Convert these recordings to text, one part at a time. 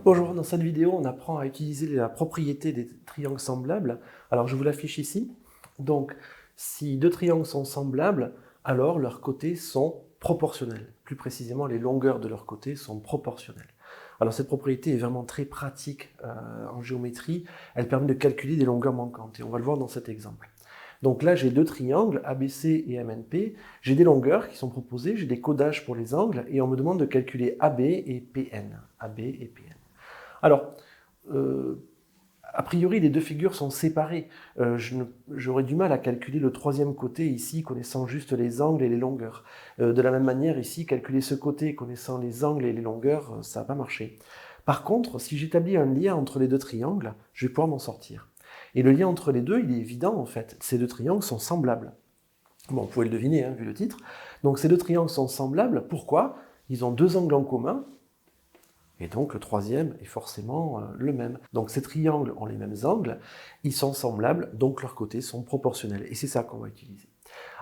Bonjour, dans cette vidéo, on apprend à utiliser la propriété des triangles semblables. Alors, je vous l'affiche ici. Donc, si deux triangles sont semblables, alors leurs côtés sont proportionnels. Plus précisément, les longueurs de leurs côtés sont proportionnelles. Alors, cette propriété est vraiment très pratique en géométrie. Elle permet de calculer des longueurs manquantes, et on va le voir dans cet exemple. Donc là, j'ai deux triangles, ABC et MNP. J'ai des longueurs qui sont proposées, j'ai des codages pour les angles, et on me demande de calculer AB et PN. AB et PN. Alors, a priori, les deux figures sont séparées. J'aurais du mal à calculer le troisième côté ici, connaissant juste les angles et les longueurs. De la même manière, ici, calculer ce côté, connaissant les angles et les longueurs, ça va pas marcher. Par contre, si j'établis un lien entre les deux triangles, je vais pouvoir m'en sortir. Et le lien entre les deux, il est évident en fait. Ces deux triangles sont semblables. Bon, vous pouvez le deviner, hein, vu le titre. Donc ces deux triangles sont semblables. Pourquoi? Ils ont deux angles en commun. Et donc le troisième est forcément le même. Donc ces triangles ont les mêmes angles, ils sont semblables, donc leurs côtés sont proportionnels. Et c'est ça qu'on va utiliser.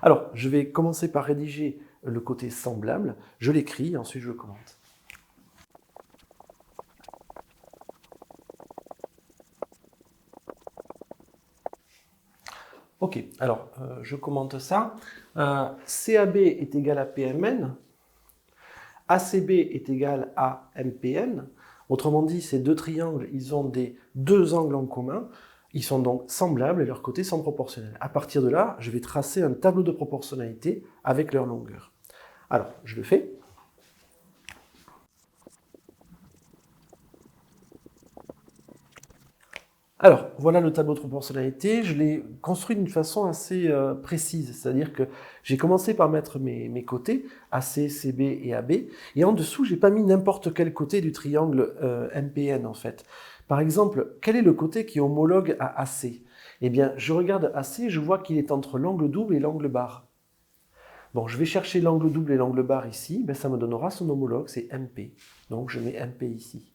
Alors, je vais commencer par rédiger le côté semblable, je l'écris, ensuite je le commente. Ok, alors je commente ça. CAB est égal à PMN, ACB est égal à MPN. Autrement dit, ces deux triangles, ils ont deux angles en commun. Ils sont donc semblables et leurs côtés sont proportionnels. À partir de là, je vais tracer un tableau de proportionnalité avec leur longueur. Alors, je le fais. Alors, voilà le tableau de proportionnalité. Je l'ai construit d'une façon assez précise. C'est-à-dire que j'ai commencé par mettre mes côtés, AC, CB et AB. Et en dessous, je n'ai pas mis n'importe quel côté du triangle MPN, en fait. Par exemple, quel est le côté qui est homologue à AC? Eh bien, je regarde AC, je vois qu'il est entre l'angle double et l'angle barre. Bon, je vais chercher l'angle double et l'angle barre ici. Ben, ça me donnera son homologue, c'est MP. Donc, je mets MP ici.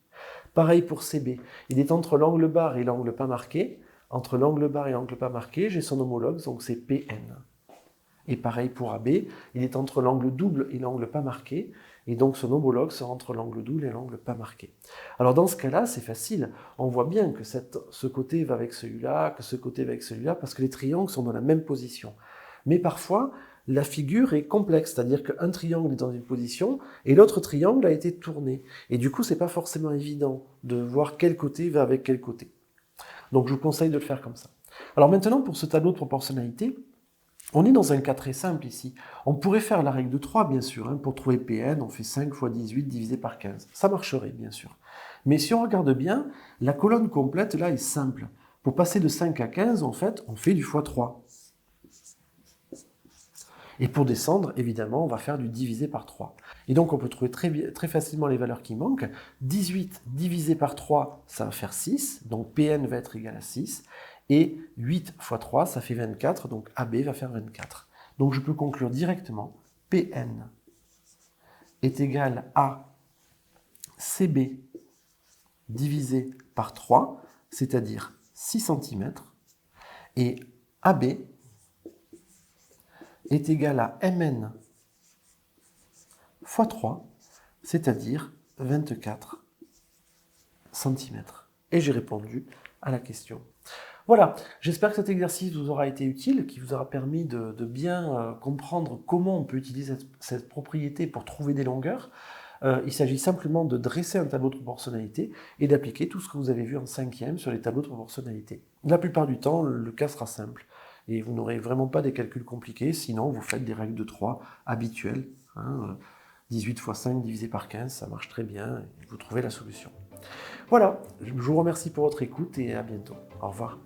Pareil pour CB, il est entre l'angle barre et l'angle pas marqué. Entre l'angle barre et l'angle pas marqué, j'ai son homologue, donc c'est PN. Et pareil pour AB, il est entre l'angle double et l'angle pas marqué, et donc son homologue sera entre l'angle double et l'angle pas marqué. Alors dans ce cas-là, c'est facile. On voit bien que ce côté va avec celui-là, que ce côté va avec celui-là, parce que les triangles sont dans la même position. Mais parfois, la figure est complexe, c'est-à-dire qu'un triangle est dans une position et l'autre triangle a été tourné. Et du coup, c'est pas forcément évident de voir quel côté va avec quel côté. Donc je vous conseille de le faire comme ça. Alors maintenant, pour ce tableau de proportionnalité, on est dans un cas très simple ici. On pourrait faire la règle de 3, bien sûr. Hein. Pour trouver Pn, on fait 5 fois 18 divisé par 15. Ça marcherait, bien sûr. Mais si on regarde bien, la colonne complète, là, est simple. Pour passer de 5 à 15, en fait, on fait du x3. Et pour descendre, évidemment, on va faire du divisé par 3. Et donc, on peut trouver très facilement les valeurs qui manquent. 18 divisé par 3, ça va faire 6. Donc, Pn va être égal à 6. Et 8 fois 3, ça fait 24. Donc, AB va faire 24. Donc, je peux conclure directement. Pn est égal à CB divisé par 3, c'est-à-dire 6 cm. Et AB est égal à Mn fois 3, c'est-à-dire 24 cm. Et j'ai répondu à la question. Voilà, j'espère que cet exercice vous aura été utile, qui vous aura permis de bien comprendre comment on peut utiliser cette propriété pour trouver des longueurs. Il s'agit simplement de dresser un tableau de proportionnalité et d'appliquer tout ce que vous avez vu en 5e sur les tableaux de proportionnalité. La plupart du temps, le cas sera simple. Et vous n'aurez vraiment pas des calculs compliqués, sinon vous faites des règles de 3 habituelles. 18 fois 5 divisé par 15, ça marche très bien, et vous trouvez la solution. Voilà, je vous remercie pour votre écoute et à bientôt. Au revoir.